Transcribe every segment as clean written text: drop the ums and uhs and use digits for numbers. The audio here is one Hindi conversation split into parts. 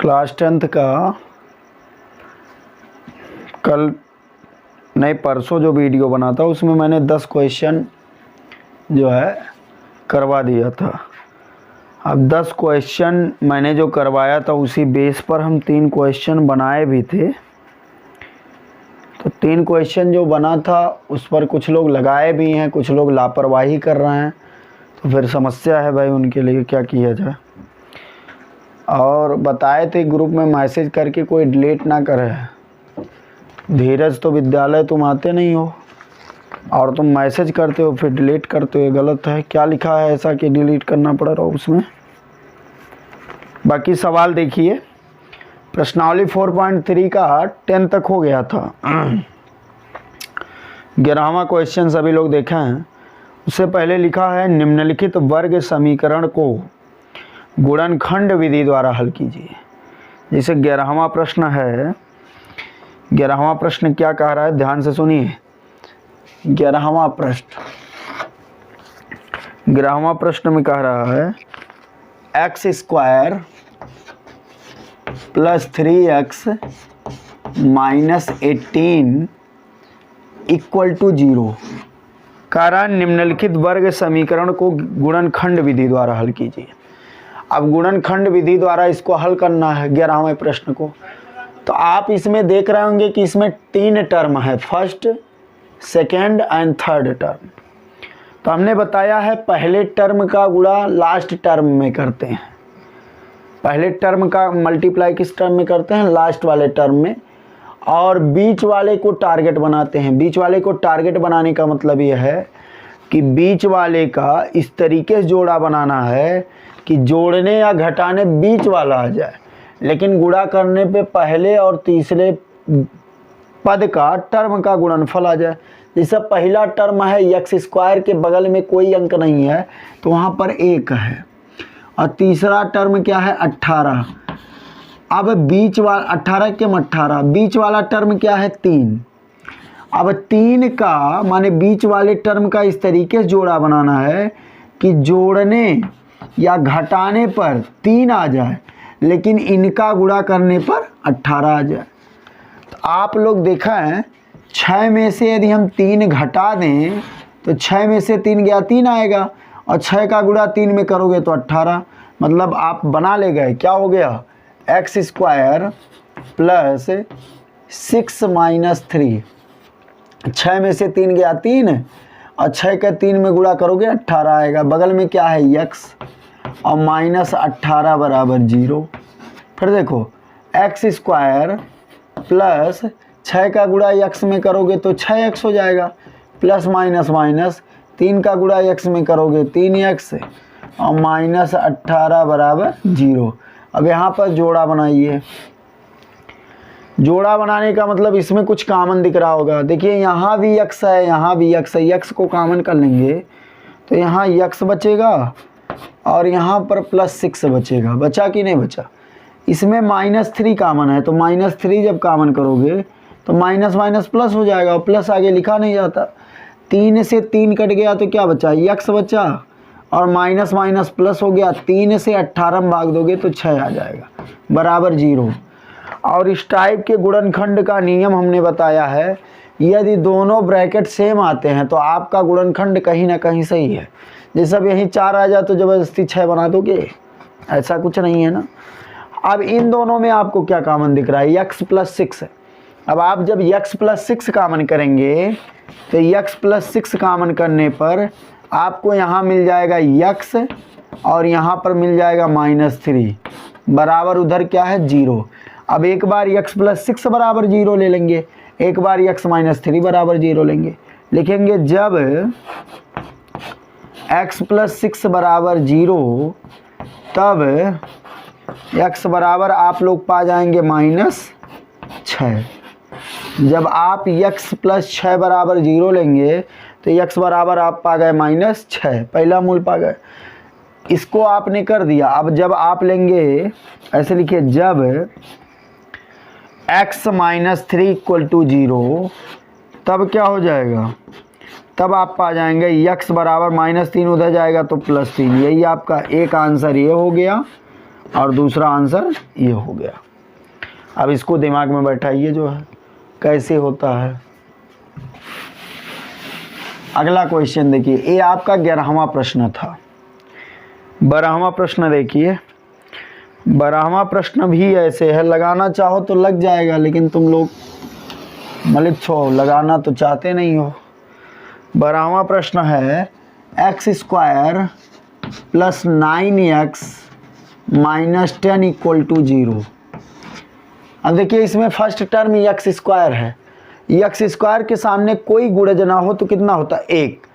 क्लास 10th का कल नहीं परसों जो वीडियो बना था उसमें मैंने 10 क्वेश्चन जो है करवा दिया था। अब 10 क्वेश्चन मैंने जो करवाया था उसी बेस पर हम 3 क्वेश्चन बनाए भी थे। तो 3 क्वेश्चन जो बना था उस पर कुछ लोग लगाए भी हैं, कुछ लोग लापरवाही कर रहे हैं, तो फिर समस्या है भाई, उनके लिए क्या किया जाए। और बताए थे ग्रुप में मैसेज करके कोई डिलीट ना करे। धीरज तो विद्यालय तुम आते नहीं हो और तुम मैसेज करते हो फिर डिलीट करते हो, ये गलत है। क्या लिखा है ऐसा कि डिलीट करना पड़ रहा हो उसमें। बाकी सवाल देखिए, प्रश्नावली 4.3 का 10 तक हो गया था। 11वां क्वेश्चन सभी लोग देखे हैं। उससे पहले लिखा है निम्नलिखित वर्ग समीकरण को गुणनखंड विधि द्वारा हल कीजिए। जैसे 11वां प्रश्न है, 11वां प्रश्न क्या कह रहा है, ध्यान से सुनिए। 11वां प्रश्न में कह रहा है x² + 3x - 18 = 0। कारण निम्नलिखित वर्ग समीकरण को गुणनखंड विधि द्वारा हल कीजिए। अब गुणनखंड विधि द्वारा इसको हल करना है 11वें प्रश्न को। तो आप इसमें देख रहे होंगे कि इसमें 3 टर्म है, first, second and third term. तो हमने बताया है पहले टर्म का गुणा लास्ट टर्म में करते हैं। पहले टर्म का मल्टीप्लाई किस टर्म में करते हैं, लास्ट वाले टर्म में, और बीच वाले को टारगेट बनाते हैं। बीच वाले को टारगेट बनाने का मतलब यह है कि बीच वाले का इस तरीके से जोड़ा बनाना है कि जोड़ने या घटाने बीच वाला आ जाए, लेकिन गुणा करने पे पहले और तीसरे पद का टर्म का गुणनफल आ जाए। जैसे पहला टर्म है x² के बगल में कोई अंक नहीं है तो वहाँ पर 1 है, और तीसरा टर्म क्या है 18। अब बीच वाला 18 के 18, बीच वाला टर्म क्या है 3। अब 3 का माने बीच वाले टर्म का इस तरीके से जोड़ा बनाना है कि जोड़ने या घटाने पर 3 आ जाए, लेकिन इनका गुणा करने पर 18 आ जाए। तो आप लोग देखा है 6 में से यदि हम 3 घटा दें तो 6 में से 3 गया 3 आएगा, और 6 का गुणा 3 में करोगे तो 18। मतलब आप बना ले गए, क्या हो गया, x² + 6 - 3। 6 में से 3 गया 3, और 6 का 3 में गुणा करोगे 18 आएगा। बगल में क्या है x, और -18 = 0। फिर देखो x² + 6 का गुणा x में करोगे तो 6x हो जाएगा, प्लस माइनस माइनस 3 का गुणा x में करोगे 3x, और -18 = 0। अब यहाँ पर जोड़ा बनाइए। जोड़ा बनाने का मतलब इसमें कुछ कॉमन दिख रहा होगा। देखिए यहाँ भी x है, यहाँ भी x है, x को कॉमन कर लेंगे तो यहाँ x बचेगा और यहाँ पर +6 बचेगा। बचा कि नहीं बचा। इसमें -3 कॉमन है, तो -3 जब कॉमन करोगे तो माइनस माइनस प्लस हो जाएगा, और प्लस आगे लिखा नहीं जाता। 3 से 3 कट गया तो क्या बचा, x बचा, और माइनस माइनस प्लस हो गया। 3 से 18 में भाग दोगे तो 6 आ जाएगा बराबर 0। और इस टाइप के गुणनखंड का नियम हमने बताया है, यदि दोनों ब्रैकेट सेम आते हैं तो आपका गुणनखंड कहीं ना कहीं सही है। जैसे अब यहीं 4 आ जाए तो ज़बरदस्ती 6 बना दोगे, ऐसा कुछ नहीं है ना। अब इन दोनों में आपको क्या कॉमन दिख रहा है, x + 6 है। अब आप जब x + 6 कॉमन करेंगे तो x + 6 कॉमन करने पर आपको यहाँ मिल जाएगा x, और यहाँ पर मिल जाएगा -3 बराबर उधर क्या है 0। अब एक बार x + 6 = 0 ले लेंगे, एक बार x - 3 = 0 लेंगे। लिखेंगे जब x + 6 = 0 तब x बराबर आप लोग पा जाएंगे -6। जब आप x + 6 = 0 लेंगे तो x बराबर आप पा गए -6, पहला मूल पा गए। इसको आपने कर दिया। अब जब आप लेंगे, ऐसे लिखिए, जब x - 3 = 0 तब क्या हो जाएगा, तब आप पा जाएंगे x बराबर -3 उधर जाएगा तो +3। यही आपका एक आंसर ये हो गया। और दूसरा आंसर ये हो गया। अब इसको दिमाग में बैठाइए जो है कैसे होता है। अगला क्वेश्चन देखिए, ये आपका 11वां प्रश्न था। 12वां प्रश्न देखिए, 12वां प्रश्न भी ऐसे है, लगाना चाहो तो लग जाएगा, लेकिन तुम लोग मलिच्छ हो, लगाना तो चाहते नहीं हो। 12वां प्रश्न है x² + 9x - 10 = 0। अब देखिए इसमें फर्स्ट टर्म x² है, x² के सामने कोई गुणज ना हो तो कितना होता है 1।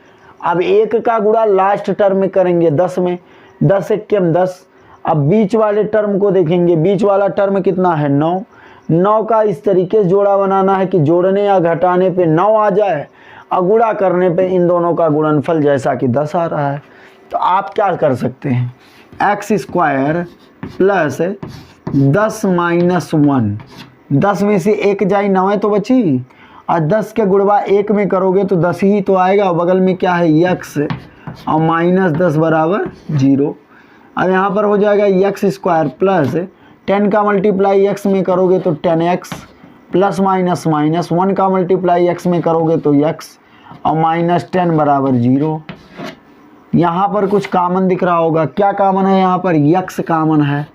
अब 1 का गुणा लास्ट टर्म में करेंगे 10 में, 10 × 10। अब बीच वाले टर्म को देखेंगे, बीच वाला टर्म कितना है 9। 9 का इस तरीके से जोड़ा बनाना है कि जोड़ने या घटाने पे 9 आ जाए और गुणा करने पे इन दोनों का गुणनफल जैसा कि 10 आ रहा है। तो आप क्या कर सकते हैं, x² + 10 - 1, 10 में से 1 जाई 9 तो बची, और 10 के गुणवा 1 में करोगे तो 10 ही तो आएगा। बगल में क्या है x और -10 = 0। अब यहाँ पर हो जाएगा x² + 10 का मल्टीप्लाई x में करोगे तो 10x, प्लस माइनस माइनस 1 का मल्टीप्लाई x में करोगे तो x, और -10 = 0। यहाँ पर कुछ कॉमन दिख रहा होगा, क्या कॉमन है यहाँ पर, x कॉमन है।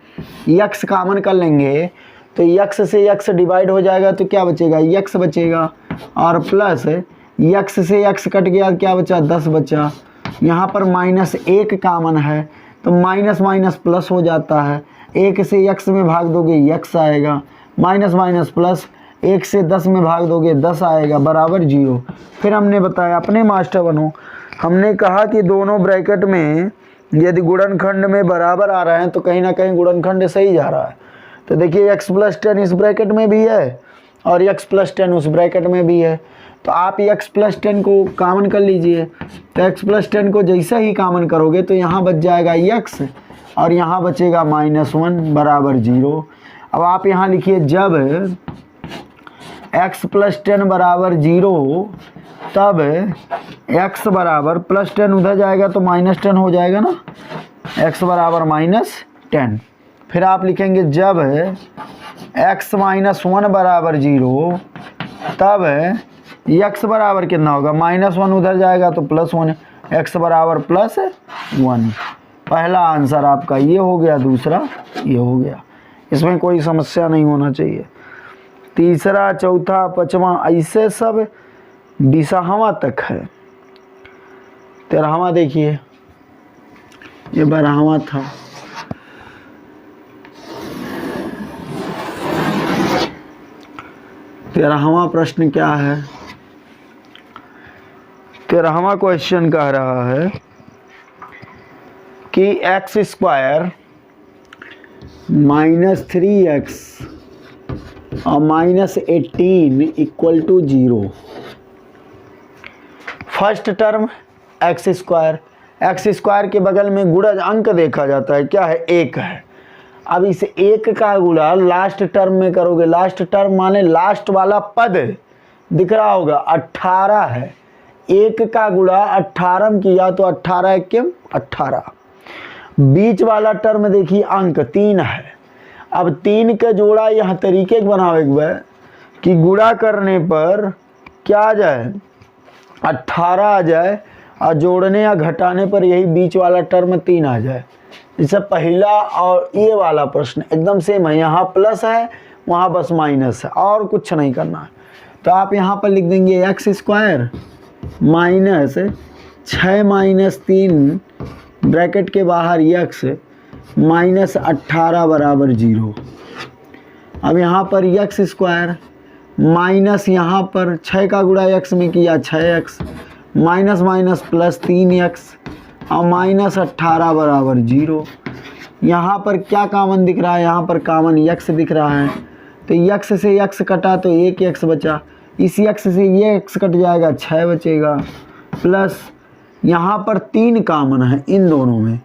x कॉमन कर लेंगे तो x से x डिवाइड हो जाएगा तो क्या बचेगा, x बचेगा, और प्लस x से x कट गया क्या बचा, 10 बचा। यहाँ पर -1 कॉमन है तो माइनस माइनस प्लस हो जाता है, 1 से x में भाग दोगे x आएगा, माइनस माइनस प्लस, 1 से 10 में भाग दोगे 10 आएगा, बराबर 0। फिर हमने बताया, अपने मास्टर बनो, हमने कहा कि दोनों ब्रैकेट में यदि गुणनखंड में बराबर आ रहे हैं तो कहीं ना कहीं गुणनखंड सही जा रहा है। तो देखिए x + 10 इस ब्रैकेट में भी है और x + 10 उस ब्रैकेट में भी है, तो आप x + 10 को कॉमन कर लीजिए। तो x + 10 को जैसा ही कॉमन करोगे तो यहाँ बच जाएगा x और यहाँ बचेगा -1 बराबर 0। अब आप यहाँ लिखिए, जब x + 10 बराबर 0 तब x बराबर +10 उधर जाएगा तो -10 हो जाएगा ना, x बराबर -10। फिर आप लिखेंगे जब x - 1 बराबर 0 तब x बराबर कितना होगा, -1 उधर जाएगा तो +1, x बराबर +1। पहला आंसर आपका ये हो गया, दूसरा ये हो गया। इसमें कोई समस्या नहीं होना चाहिए। तीसरा, चौथा, पांचवा ऐसे सब 20वां तक है। 13वां देखिए, ये 12वां था। तेरहवां प्रश्न क्या है, 13वां क्वेश्चन कह रहा है कि x² - 3x और -18 = 0। फर्स्ट टर्म x² के बगल में गुणज अंक देखा जाता है, क्या है, 1 है। अब इस 1 का गुणा लास्ट टर्म में करोगे, लास्ट टर्म माने लास्ट वाला पद दिख रहा होगा, 18 है। 1 का गुणा 18 में किया तो 18 × 1 = 18। बीच वाला टर्म देखिए अंक 3 है। अब 3 का जोड़ा यहाँ तरीके बनावे कि गुणा करने पर क्या आ जाए, 18 आ जाए, और जोड़ने या घटाने पर यही बीच वाला टर्म 3 आ जाए। जैसे पहला और ये वाला प्रश्न एकदम सेम है, यहाँ प्लस है वहाँ बस माइनस है, और कुछ नहीं करना है। तो आप यहाँ पर लिख देंगे x² - 6 - 3 ब्रैकेट के बाहर x -18 बराबर 0। अब यहाँ पर x² माइनस, यहाँ पर 6 का गुणा x में किया 6x, minus minus plus 3x और -18 बराबर 0। यहाँ पर क्या कॉमन दिख रहा है, यहाँ पर कॉमन x दिख रहा है, तो x से x कटा तो 1x बचा, इस x से ये x कट जाएगा 6 बचेगा, प्लस यहाँ पर 3 कॉमन है इन दोनों में,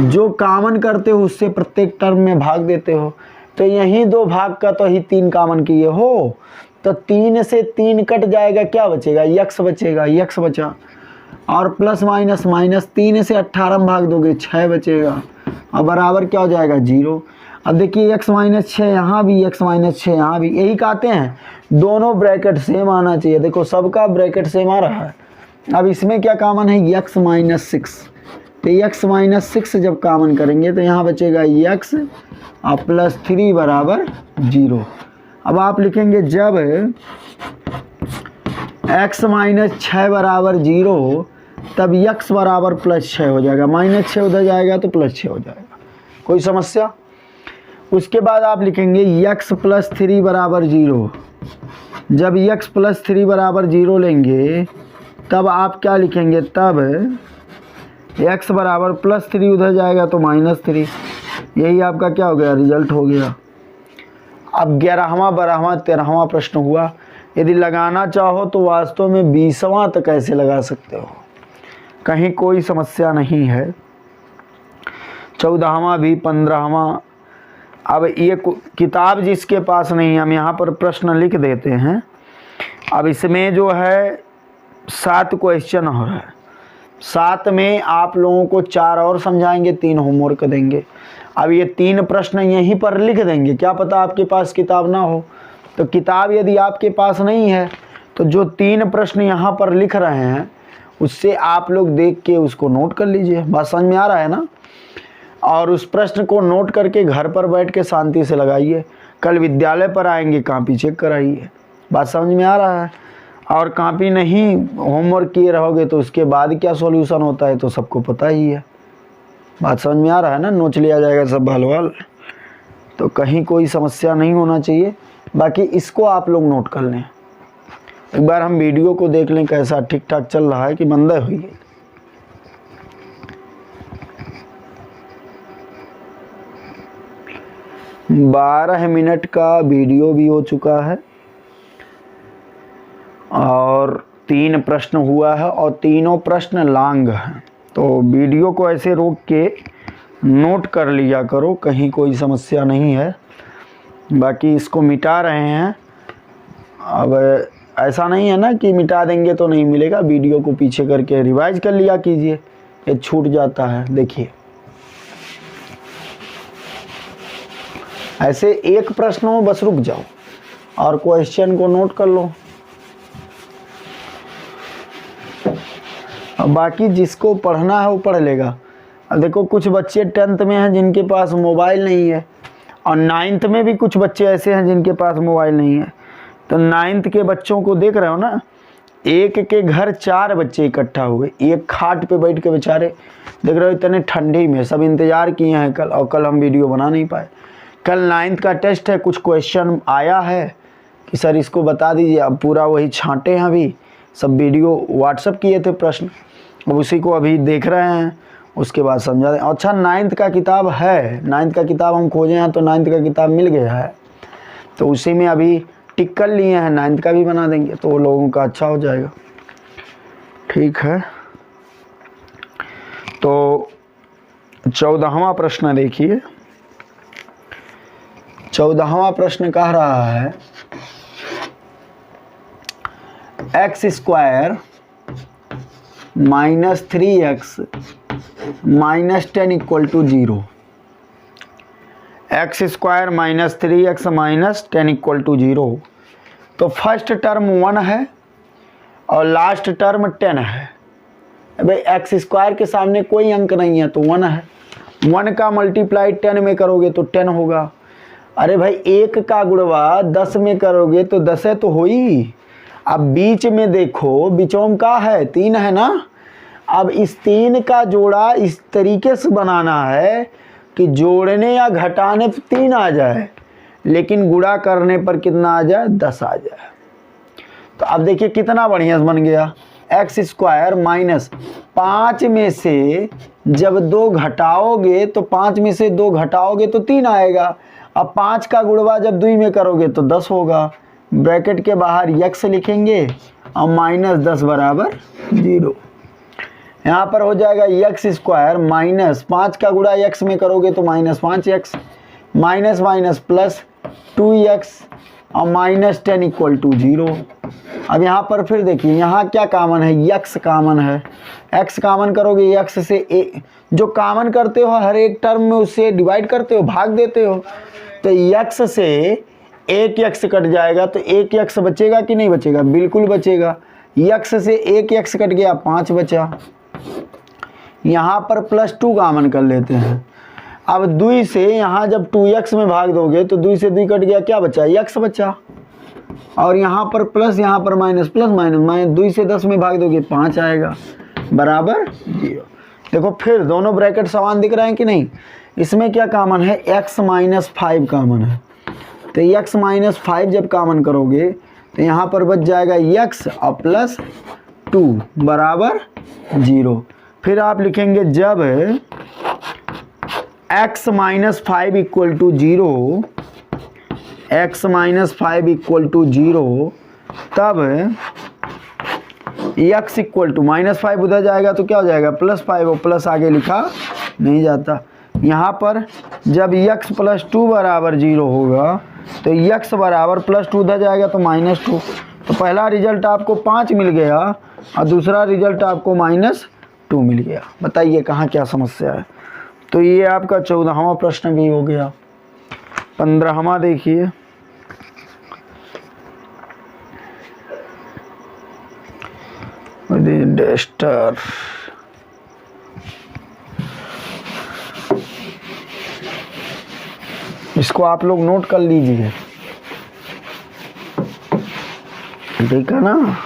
जो कॉमन करते हो उससे प्रत्येक टर्म में भाग देते हो, तो यही 2 भाग का तो ही 3 कॉमन किए हो, तो 3 से 3 कट जाएगा, क्या बचेगा, x बचेगा, x बचा, और प्लस माइनस माइनस 3 से 18 में भाग दोगे 6 बचेगा, और बराबर क्या हो जाएगा 0। अब देखिए x माइनस 6 यहाँ भी, x माइनस 6 यहाँ भी, यही कहते हैं दोनों ब्रैकेट सेम आना चाहिए। देखो सबका ब्रैकेट सेम आ रहा है। अब इसमें क्या कॉमन है, x माइनस 6, तो x माइनस 6 जब कॉमन करेंगे तो यहाँ बचेगा x और प्लस 3 बराबर 0। अब आप लिखेंगे जब x माइनस 6 बराबर 0 तब x बराबर प्लस 6 हो जाएगा, माइनस 6 उधर जाएगा तो प्लस 6 हो जाएगा। कोई समस्या? उसके बाद आप लिखेंगे x प्लस 3 बराबर 0। जब x प्लस 3 बराबर 0 लेंगे तब आप क्या लिखेंगे, तब x बराबर प्लस 3 उधर जाएगा तो माइनस 3। यही आपका क्या हो गया, रिजल्ट हो गया। अब 11वां 12वां 13वां प्रश्न हुआ। यदि लगाना चाहो तो वास्तव में 20वां तक ऐसे लगा सकते हो, कहीं कोई समस्या नहीं है। 14वां भी, 15वां। अब ये किताब जिसके पास नहीं है, हम यहाँ पर प्रश्न लिख देते हैं। अब इसमें जो है 7 क्वेश्चन हो रहा है। 7 में आप लोगों को 4 और समझाएंगे, 3 होमवर्क देंगे। अब ये 3 प्रश्न यहीं पर लिख देंगे, क्या पता आपके पास किताब ना हो। तो किताब यदि आपके पास नहीं है तो जो 3 प्रश्न यहाँ पर लिख रहे हैं उससे आप लोग देख के उसको नोट कर लीजिए। बात समझ में आ रहा है ना? और उस प्रश्न को नोट करके घर पर बैठ के शांति से लगाइए। कल विद्यालय पर आएंगे, कॉपी चेक कराइए। बात समझ में आ रहा है? और कॉपी नहीं होमवर्क किए रहोगे तो उसके बाद क्या सॉल्यूशन होता है तो सबको पता ही है। बात समझ में आ रहा है ना? नोच लिया जाएगा सब बाल, तो कहीं कोई समस्या नहीं होना चाहिए। बाकी इसको आप लोग नोट कर लें। एक बार हम वीडियो को देख लें कैसा ठीक ठाक चल रहा है कि मंदा हुई है। बारह मिनट का वीडियो भी हो चुका है और 3 प्रश्न हुआ है और तीनों प्रश्न लॉन्ग हैं। तो वीडियो को ऐसे रोक के नोट कर लिया करो, कहीं कोई समस्या नहीं है। बाकी इसको मिटा रहे हैं। अब ऐसा नहीं है ना कि मिटा देंगे तो नहीं मिलेगा, वीडियो को पीछे करके रिवाइज कर लिया कीजिए, ये छूट जाता है। देखिए ऐसे एक प्रश्न हो बस रुक जाओ और क्वेश्चन को नोट कर लो। अब बाकी जिसको पढ़ना है वो पढ़ लेगा। अब देखो कुछ बच्चे 10th में हैं जिनके पास मोबाइल नहीं है और 9th में भी कुछ बच्चे ऐसे हैं जिनके पास मोबाइल नहीं है। तो 9th के बच्चों को देख रहे हो ना, एक के घर 4 बच्चे इकट्ठा हुए, एक खाट पे बैठ के बेचारे देख रहे हो इतने ठंडी में सब इंतज़ार किए हैं कल, और कल हम वीडियो बना नहीं पाए। कल 9th का टेस्ट है, कुछ क्वेश्चन आया है कि सर इसको बता दीजिए। अब पूरा वही छांटे हैं, अभी सब वीडियो व्हाट्सअप किए थे प्रश्न, अब उसी को अभी देख रहे हैं, उसके बाद समझा दें। अच्छा 9th का किताब है, 9th का किताब हम खोजे हैं तो 9th का किताब मिल गया है, तो उसी में अभी टिक कर लिए हैं। 9th का भी बना देंगे तो वो लोगों का अच्छा हो जाएगा। ठीक है, तो 14वां प्रश्न देखिए। 14वां प्रश्न कह रहा है x square minus 3x minus 10 equal to 0। X square minus 3x minus 10 equal to 0। तो फर्स्ट टर्म 1 है और लास्ट टर्म 10 है। भाई एक्स स्क्वायर के सामने कोई अंक नहीं है तो 1 है। 1 का मल्टीप्लाई 10 में करोगे तो 10 होगा। अरे भाई 1 का गुणवा 10 में करोगे तो 10 है तो हो ही। अब बीच में देखो, बीचों का है 3 है ना। अब इस 3 का जोड़ा इस तरीके से बनाना है कि जोड़ने या घटाने पर 3 आ जाए, लेकिन गुणा करने पर कितना आ जाए, 10 आ जाए। तो अब देखिए कितना बढ़िया बन गया। एक्स स्क्वायर माइनस 5 में से जब 2 घटाओगे तो 5 में से 2 घटाओगे तो 3 आएगा। अब 5 का गुणवा जब 2 में करोगे तो 10 होगा। ब्रैकेट के बाहर x लिखेंगे और माइनस 10 बराबर 0। यहाँ पर हो जाएगा एक्स स्क्वायर माइनस 5 का गुणा x में करोगे तो minus 5x, minus minus plus 2x और माइनस 10 इक्वल टू 0। अब यहाँ पर फिर देखिए यहाँ क्या कॉमन है, x कॉमन है। x कॉमन करोगे x से जो कॉमन करते हो हर एक टर्म में उससे डिवाइड करते हो, भाग देते हो। तो x से एक x कट जाएगा तो एक x बचेगा कि नहीं बचेगा? बिल्कुल बचेगा। x से एक x कट गया, 5 बचा। यहाँ पर +2 कॉमन कर लेते हैं। अब 2 से यहाँ जब 2x में भाग दोगे तो 2 से 2 कट गया, क्या बचा? x बचा। और यहाँ पर प्लस, यहाँ पर माइनस, प्लस माइनस माइनस, 2 से 10 में भाग दोगे 5 आएगा, बराबर 0। देखो फिर दोनों ब्रैकेट समान दिख रहे हैं कि नहीं? इसमें क्या कॉमन है? x - 5 कॉमन है। तो x - 5 जब कॉमन करोगे तो यहाँ पर बच जाएगा x और +2 बराबर 0। फिर आप लिखेंगे जब x - 5 = 0, x - 5 = 0, तब x = -5 उधर जाएगा तो क्या हो जाएगा? +5, और प्लस आगे लिखा नहीं जाता। यहाँ पर जब x + 2 बराबर 0 होगा तो x बराबर +2 उधर जाएगा तो -2। तो पहला रिजल्ट आपको 5 मिल गया और दूसरा रिजल्ट आपको -2 मिल गया। बताइए कहाँ क्या समस्या है? तो ये आपका 14वां प्रश्न भी हो गया। 15वां देखिए। डस्टर इसको आप लोग नोट कर लीजिए, ठीक है ना?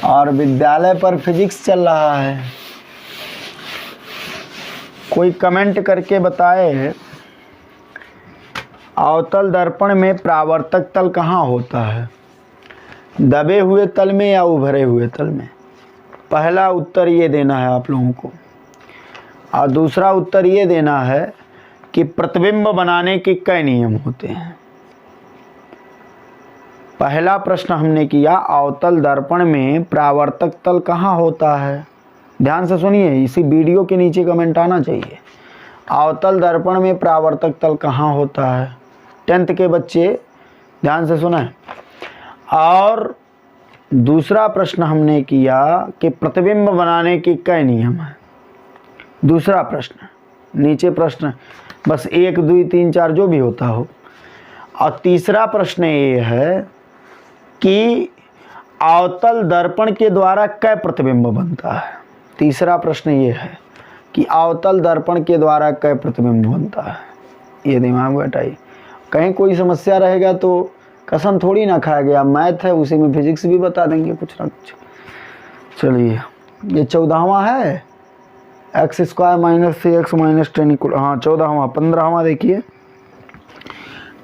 और विद्यालय पर फिजिक्स चल रहा है। कोई कमेंट करके बताए अवतल दर्पण में परावर्तक तल कहाँ होता है? दबे हुए तल में या उभरे हुए तल में? पहला उत्तर ये देना है आप लोगों को, और दूसरा उत्तर ये देना है कि प्रतिबिंब बनाने के कई नियम होते हैं। पहला प्रश्न हमने किया अवतल दर्पण में परावर्तक तल कहाँ होता है। ध्यान से सुनिए, इसी वीडियो के नीचे कमेंट आना चाहिए। अवतल दर्पण में परावर्तक तल कहाँ होता है? 10th के बच्चे ध्यान से सुना है। और दूसरा प्रश्न हमने किया कि प्रतिबिंब बनाने के कई नियम हैं। दूसरा प्रश्न, नीचे प्रश्न बस 1 2 3 4 जो भी होता हो। और तीसरा प्रश्न ये है कि अवतल दर्पण के द्वारा कै प्रतिबिंब बनता है। तीसरा प्रश्न ये है कि अवतल दर्पण के द्वारा कै प्रतिबिंब बनता है। ये दिमाग में बैठाइए, कहीं कोई समस्या रहेगा तो कसम थोड़ी ना खाया गया, मैथ है उसी में फिजिक्स भी बता देंगे कुछ ना कुछ। चलिए ये 14वां है, x² - 3x - 10 = हाँ 14वां। 15वां देखिए।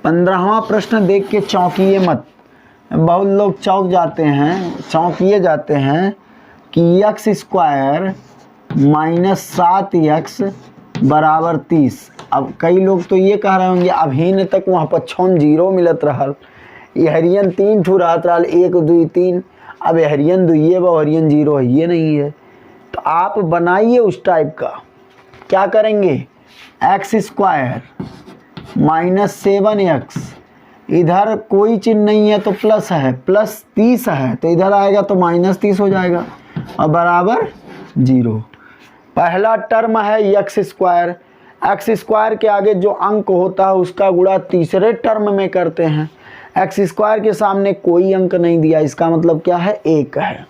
15वां प्रश्न देख के चौंकिए मत। बहुत लोग चौंक जाते हैं, चौंकिए जाते हैं कि x² - 7x बराबर 30। अब कई लोग तो ये कह रहे होंगे अभी तक वहाँ पर 0 मिलत रहल, हरियन 3 ठू रहत रहल, 1 2 3। अब हरियन 2 ये हरियन 0 है, ये नहीं है। तो आप बनाइए उस टाइप का। क्या करेंगे? x² - 7x, इधर कोई चिन्ह नहीं है तो प्लस है, प्लस 30 है तो इधर आएगा तो -30 हो जाएगा और बराबर 0। पहला टर्म है x²। x² के आगे जो अंक होता है उसका गुणा तीसरे टर्म में करते हैं। x² के सामने कोई अंक नहीं दिया, इसका मतलब क्या है? 1 है।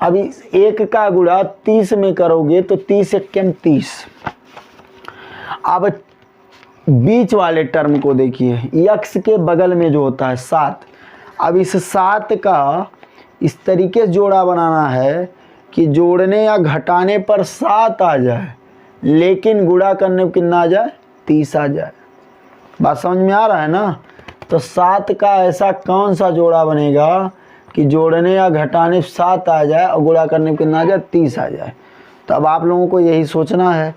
अब इस 1 का गुणा 30 में करोगे तो 30 × 1 = 30। अब बीच वाले टर्म को देखिए, x के बगल में जो होता है 7। अब इस 7 का इस तरीके से जोड़ा बनाना है कि जोड़ने या घटाने पर 7 आ जाए, लेकिन गुणा करने पर कितना आ जाए? 30 आ जाए। बात समझ में आ रहा है ना? तो 7 का ऐसा कौन सा जोड़ा बनेगा कि जोड़ने या घटाने 7 आ जाए और गुणा करने पर कितना आ जाए? 30 आ जाए। तो अब आप लोगों को यही सोचना है।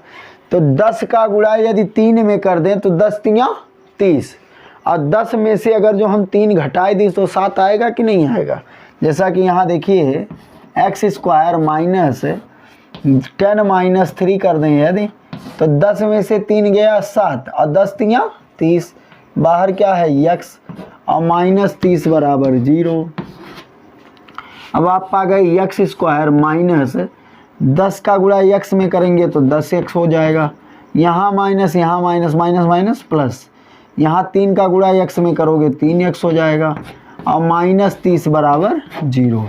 तो 10 का गुणा यदि 3 में कर दें तो 10 × 3 = 30, और 10 में से अगर जो हम 3 घटाए दें तो 7 आएगा कि नहीं आएगा? जैसा कि यहाँ देखिए x² - 10 - 3 कर दें यदि, तो 10 में से 3 गया 7 और 10 × 3 = 30। बाहर क्या है? x और -30 बराबर 0। अब आप पा गए एक्स स्क्वायर माइनस 10 का गुणा एक्स में करेंगे तो 10x हो जाएगा, यहाँ माइनस माइनस माइनस प्लस, यहाँ 3 का गुणा एक्स में करोगे 3x हो जाएगा और माइनस 30 बराबर 0।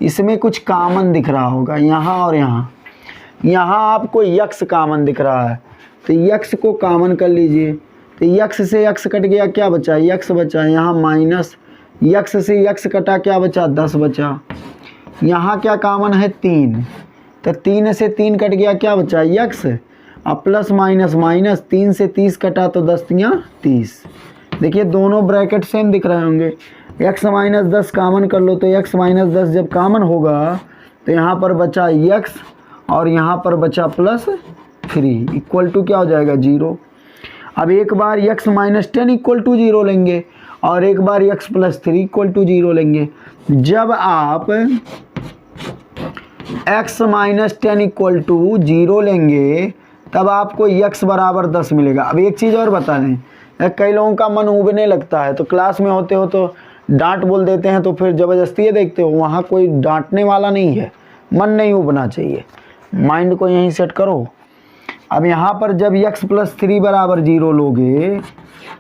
इसमें कुछ कॉमन दिख रहा होगा यहाँ और यहाँ आपको x कॉमन दिख रहा है तो x को कॉमन कर लीजिए। तो x से x कट गया, क्या बचा x बचा, यहाँ माइनस x से x कटा, क्या बचा 10 बचा, यहाँ क्या कॉमन है 3, तो 3 से 3 कट गया, क्या बचा x, अब प्लस माइनस माइनस 3 से 30 कटा तो 10 तियाँ 30। देखिए दोनों ब्रैकेट सेम दिख रहे होंगे, x माइनस 10 कॉमन कर लो तो x माइनस 10 जब कॉमन होगा तो यहाँ पर बचा x और यहाँ पर बचा प्लस 3 इक्वल टू क्या हो जाएगा 0। अब एक बार x माइनस 10 इक्वल टू 0 लेंगे और एक बार x प्लस 3 इक्वल टू 0 लेंगे। जब आप x माइनस 10 इक्वल टू 0 लेंगे तब आपको x बराबर 10 मिलेगा। अब एक चीज़ और बता दें, कई लोगों का मन उबने लगता है तो क्लास में होते हो तो डांट बोल देते हैं तो फिर ज़बरदस्ती देखते हो, वहाँ कोई डांटने वाला नहीं है, मन नहीं उबना चाहिए, माइंड को यहीं सेट करो। अब यहाँ पर जब x प्लस 3 बराबर 0 लोगे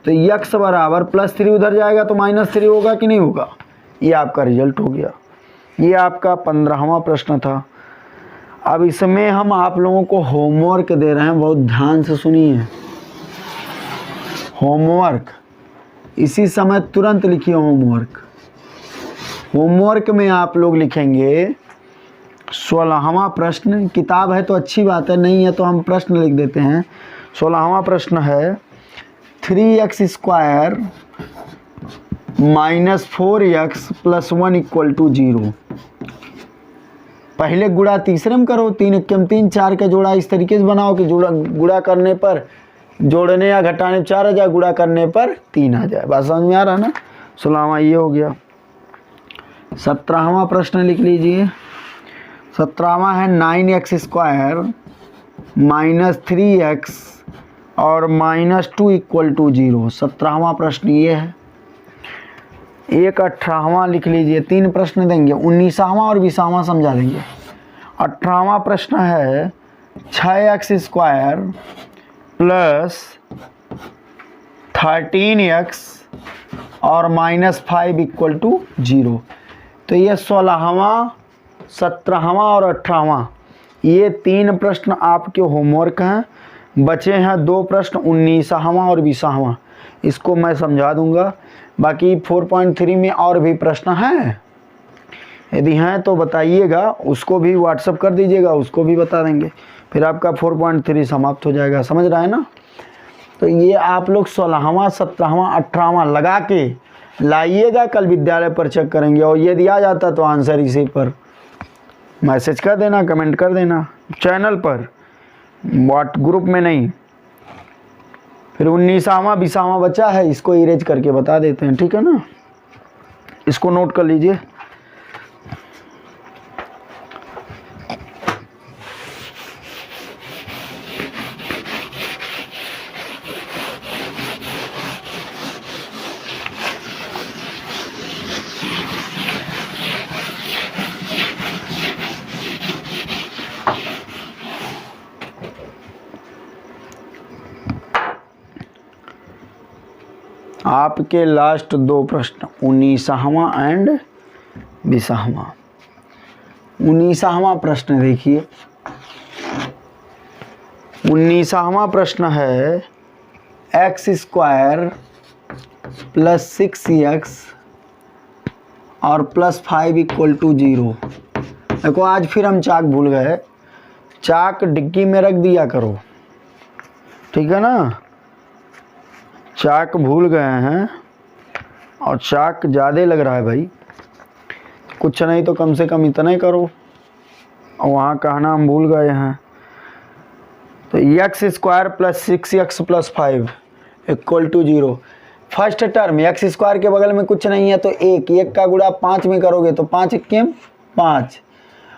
तो x बराबर प्लस 3 उधर जाएगा तो माइनस 3 होगा कि नहीं होगा, ये आपका रिजल्ट हो गया। ये आपका 15वां प्रश्न था। अब इसमें हम आप लोगों को होमवर्क दे रहे हैं, बहुत ध्यान से सुनिए। होमवर्क इसी समय तुरंत लिखिए होमवर्क। होमवर्क में आप लोग लिखेंगे 16वां प्रश्न, किताब है तो अच्छी बात है, नहीं है तो हम प्रश्न लिख देते हैं। 16वां प्रश्न है 3x square minus 4x plus 1 equal to 0। पहले गुणा तीसरे में करो, 3 एकम 3, 4 का जोड़ा इस तरीके से बनाओ कि गुणा करने पर जोड़ने या घटाने 4 आ जाए, गुणा करने पर 3 आ जाए। बात समझ में आ रहा ना। 16वां ये हो गया। 17वां प्रश्न लिख लीजिए। 17वां है 9x स्क्वायर माइनस 3x और माइनस 2 इक्वल टू 0। 17वां प्रश्न ये है। एक 18वां लिख लीजिए, 3 प्रश्न देंगे, 19वां और 20वां समझा देंगे। 18वां प्रश्न है 6x स्क्वायर प्लस 13x और माइनस 5 इक्वल टू 0। तो ये 16वां, 17वां और 18वां ये 3 प्रश्न आपके होमवर्क हैं। बचे हैं 2 प्रश्न, 19वां और 20वां, इसको मैं समझा दूंगा। बाकी 4.3 में और भी प्रश्न हैं, यदि हैं तो बताइएगा, उसको भी व्हाट्सअप कर दीजिएगा, उसको भी बता देंगे, फिर आपका 4.3 समाप्त हो जाएगा। समझ रहा है ना। तो ये आप लोग 16वां, 17वां, 18वां लगा के लाइएगा, कल विद्यालय पर चेक करेंगे। और ये दिया जाता तो आंसर इसी पर मैसेज कर देना, कमेंट कर देना चैनल पर, व्हाट ग्रुप में नहीं। फिर 19वां 20वां बचा है, इसको इरेज करके बता देते हैं, ठीक है ना। इसको नोट कर लीजिए। आपके लास्ट 2 प्रश्न, 19वां एंड 20वां। 19वां प्रश्न देखिए। 19वां प्रश्न है x स्क्वायर प्लस 6x और प्लस 5 इक्वल टू 0। देखो आज फिर हम चाक भूल गए, चाक डिग्गी में रख दिया करो, ठीक है ना। चाक भूल गए हैं और चाक ज़्यादा लग रहा है भाई, कुछ नहीं तो कम से कम इतना ही करो, और वहाँ कहना हम भूल गए हैं। तो x square plus 6x plus 5 equal to 0। First term x square के बगल में कुछ नहीं है तो 1 का गुणा 5 में करोगे तो 5 एकम 5।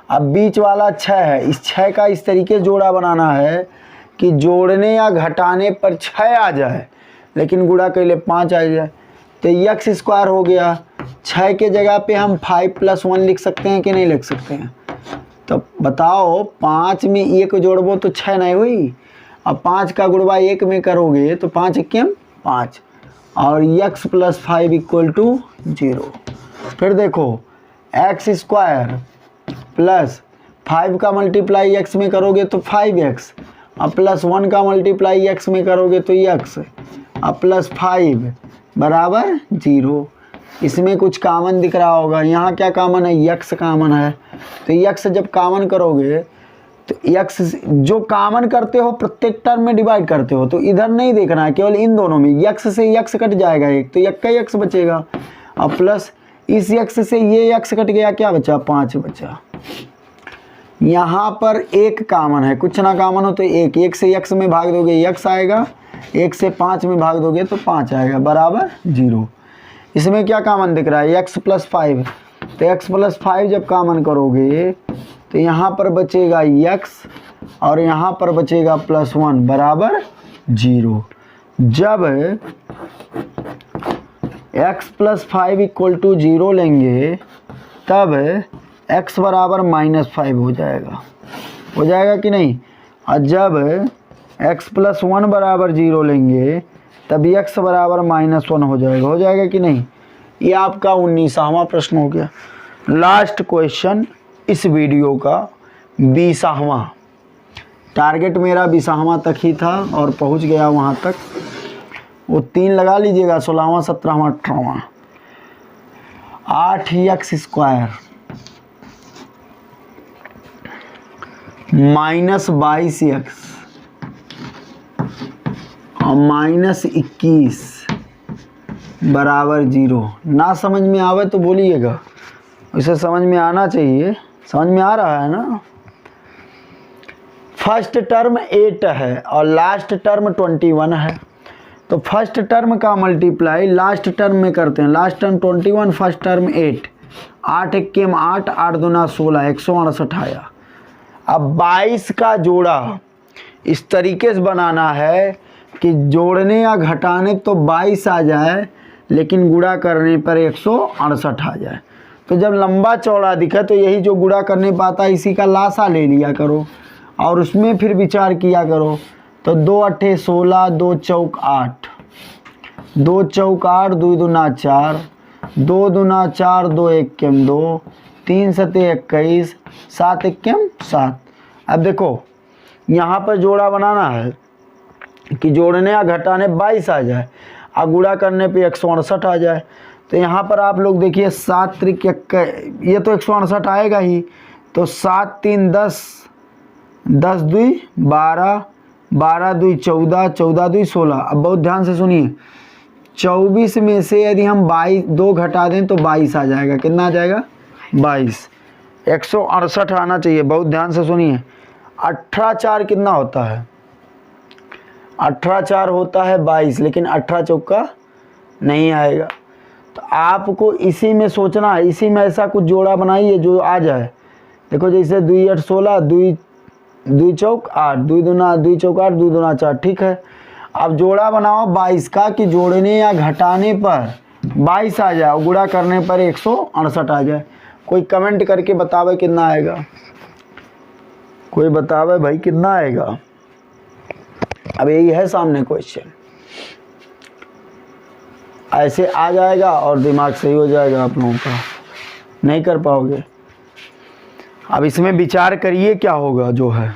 अब बीच वाला 6 है, इस 6 का इस तरीके जोड़ा बनाना है कि जोड़ने या घटाने पर 6 आ जाए लेकिन गुणा के लिए 5 आ जाए। तो एक्स स्क्वायर हो गया 6 के जगह पे हम 5 + 1 लिख सकते हैं कि नहीं लिख सकते हैं? तो बताओ 5 में 1 जोड़बो तो 6 नहीं हुई। अब 5 का गुणा 1 में करोगे तो 5 1 5 और x + 5 = 0। फिर देखो x² प्लस 5 का मल्टीप्लाई x में करोगे तो 5x और +1 का मल्टीप्लाई x में करोगे तो x और +5 बराबर 0। इसमें कुछ कॉमन दिख रहा होगा, यहाँ क्या कॉमन है? x कॉमन है। तो x जब कॉमन करोगे तो x जो कॉमन करते हो प्रत्येक टर्म में डिवाइड करते हो, तो इधर नहीं देखना है, केवल इन दोनों में x से x कट जाएगा एक, तो एक का x बचेगा और प्लस इस x से ये x कट गया, क्या बचा? 5 बचा। यहाँ पर एक कॉमन है, कुछ ना कॉमन हो तो एक से x में भाग दोगे x आएगा, 1 से 5 में भाग दोगे तो 5 आएगा बराबर 0। इसमें क्या कॉमन दिख रहा है? x + 5। तो x + 5 जब कॉमन करोगे तो यहाँ पर बचेगा x और यहाँ पर बचेगा +1 बराबर 0। जब x + 5 = 0 लेंगे तब x बराबर -5 हो जाएगा कि नहीं? और जब x + 1 बराबर 0 लेंगे तब x बराबर -1 हो जाएगा कि नहीं? ये आपका 19वां प्रश्न हो गया। लास्ट क्वेश्चन इस वीडियो का 20वां। टारगेट मेरा 20वां तक ही था और पहुंच गया वहां तक। वो 3 लगा लीजिएगा, 16वां 17वां 18वां। 8x² -22x और -21 बराबर 0। ना समझ में आवे तो बोलिएगा, उसे समझ में आना चाहिए। समझ में आ रहा है ना? फर्स्ट टर्म 8 है और लास्ट टर्म 21 है, तो फर्स्ट टर्म का मल्टीप्लाई लास्ट टर्म में करते हैं। Last term 21, first term 8। 8 1 8, 8 दूना 16, 168 आया। अब 22 का जोड़ा इस तरीके से बनाना है कि जोड़ने या घटाने तो 22 आ जाए, लेकिन गुणा करने पर 168 आ जाए। तो जब लंबा चौड़ा दिखे तो यही जो गुणा करने पाता इसी का लासा ले लिया करो और उसमें फिर विचार किया करो। तो 2 8 16, 2 चौक 8, 2 चौक 8, 2 दूना 4, 2 दूना 4, 2 1 2, 3 7 21, 7 1 7। अब देखो यहाँ पर जोड़ा बनाना है कि जोड़ने या घटाने 22 आ जाए और गुणा करने पे 168 आ जाए। तो यहाँ पर आप लोग देखिए 7 3 ये तो 168 आएगा ही। तो 7 3 10, 10 2 12, 12 2 14, 14 2 16। अब बहुत ध्यान से सुनिए, 24 में से यदि हम 2 घटा दें तो 22 आ जाएगा। कितना आ जाएगा? 22। 168 आना चाहिए, बहुत ध्यान से सुनिए। 18 4 कितना होता है? 18 4 होता है 22, लेकिन 18 चौका नहीं आएगा। तो आपको इसी में सोचना है, इसी में ऐसा कुछ जोड़ा बनाइए जो आ जाए। देखो जैसे 2 8 16, 2 चौक 8, 2 दूना 2 चौक 8, 2 दूना 4। ठीक है, अब जोड़ा बनाओ 22 का कि जोड़ने या घटाने पर 22 आ जाए और गुणा करने पर 168 आ जाए। कोई कमेंट करके बतावे कितना आएगा? कोई बतावे भाई कितना आएगा? अब यही है सामने क्वेश्चन। ऐसे आ जाएगा और दिमाग सही हो जाएगा आप लोगों का, नहीं कर पाओगे। अब इसमें विचार करिए क्या होगा जो है।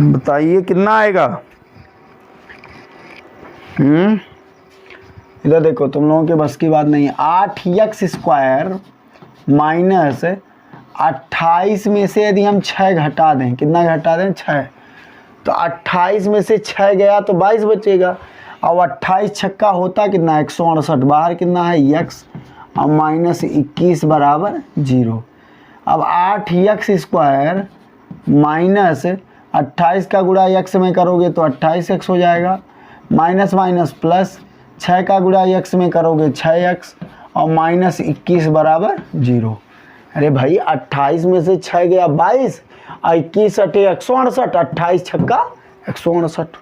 बताइए कितना आएगा? इधर देखो, तुम लोगों के बस की बात नहीं है। 8x² -28 में से यदि हम 6 घटा दें, कितना घटा दें? 6। तो 28 में से 6 गया तो 22 बचेगा। और 28 छक्का होता कितना? 168। बाहर कितना है? x और -21 बराबर 0। अब 8x² -28 का गुणा x में करोगे तो 28x हो जाएगा। माइनस माइनस प्लस 6 का गुणा x में करोगे 6x और -21 बराबर 0। अरे भाई 28 में से 6 गया 22 और 21 अटे 168, 28 छक्का 168।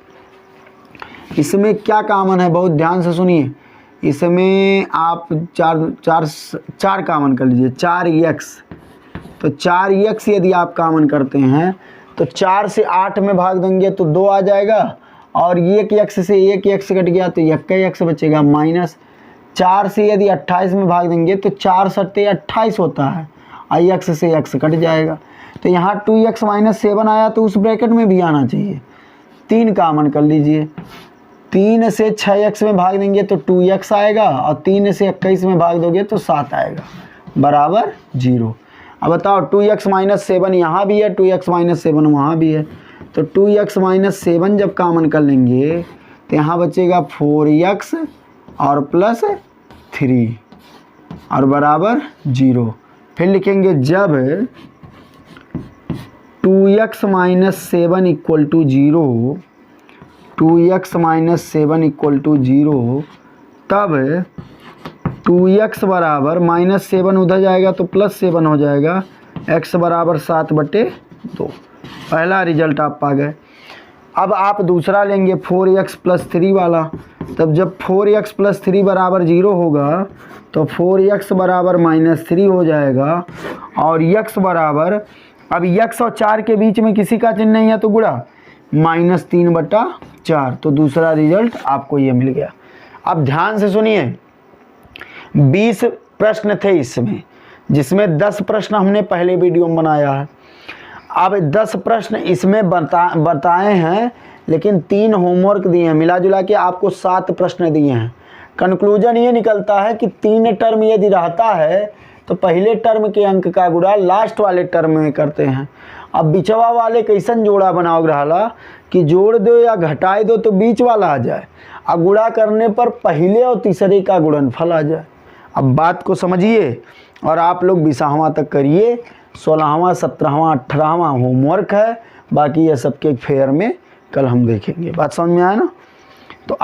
इसमें क्या कॉमन है, बहुत ध्यान से सुनिए। इसमें आप चार कॉमन कर लीजिए, 4x। तो 4x यदि आप कॉमन करते हैं तो 4 से 8 में भाग देंगे तो 2 आ जाएगा, और एक x से एक x कट गया तो एक का x बचेगा, माइनस 4 से यदि 28 में भाग देंगे तो 4 सट्टे 28 होता है, और x से x कट जाएगा। तो यहाँ 2x - 7 आया तो उस ब्रैकेट में भी आना चाहिए। 3 कॉमन कर लीजिए, 3 से 6x में भाग देंगे तो 2x आएगा, और 3 से 21 में भाग दोगे तो 7 आएगा, बराबर 0। अब बताओ 2x - 7 यहाँ भी है, 2x - 7 वहाँ भी है, तो 2x - 7 जब कॉमन कर लेंगे तो यहाँ बचेगा 4x और प्लस 3 और बराबर 0। फिर लिखेंगे जब 2x - 7 equal to 0, 2x - 7 equal to 0, तब 2x बराबर -7 उधर जाएगा तो +7 हो जाएगा, x बराबर 7/2। पहला रिजल्ट आप पा गए। अब आप दूसरा लेंगे 4x + 3 वाला। तब जब 4x + 3 बराबर 0 होगा तो 4x बराबर -3 हो जाएगा, और x बराबर, अब x और 4 के बीच में किसी का चिन्ह नहीं है तो गुणा, -3/4। तो दूसरा रिजल्ट आपको ये मिल गया। अब ध्यान से सुनिए, 20 प्रश्न थे इसमें, जिसमें 10 प्रश्न हमने पहले वीडियो में बनाया है। अब 10 प्रश्न इसमें बताए हैं, लेकिन 3 होमवर्क दिए हैं, मिला जुला के आपको 7 प्रश्न दिए हैं। कंक्लूजन ये निकलता है कि 3 टर्म यदि रहता है तो पहले टर्म के अंक का गुणा लास्ट वाले टर्म में करते हैं। अब बिचवा वाले कैसन जोड़ा बनाओ रहला कि जोड़ दो या घटाए दो तो बीच वाला आ जाए, अब गुणा करने पर पहले और तीसरे का गुणनफल आ जाए। अब बात को समझिए और आप लोग 20वां तक करिए, 16वां 17वां 18वां होमवर्क है, बाकी ये सबके फेयर में कल हम देखेंगे। बात समझ में आया ना? तो